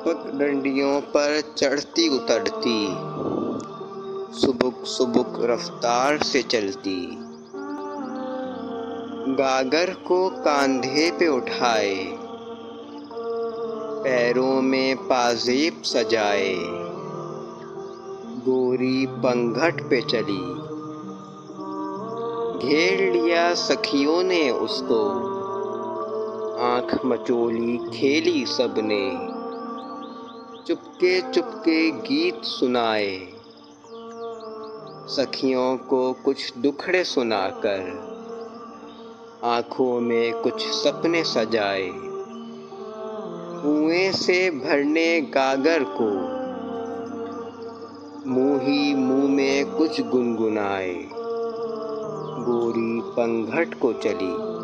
पगडंडियों पर चढ़ती उतरती, सुबुक सुबुक रफ्तार से चलती। गागर को कांधे पे उठाए, पैरों में पाजेब सजाए, गोरी पंघट पे चली। घेर लिया सखियों ने उसको, आँख मचोली खेली सबने। चुपके चुपके गीत सुनाए, सखियों को कुछ दुखड़े सुनाकर। आँखों में कुछ सपने सजाए, कुएं से भरने गागर को, मुँह ही मुँह में कुछ गुनगुनाए। गोरी पंघट को चली।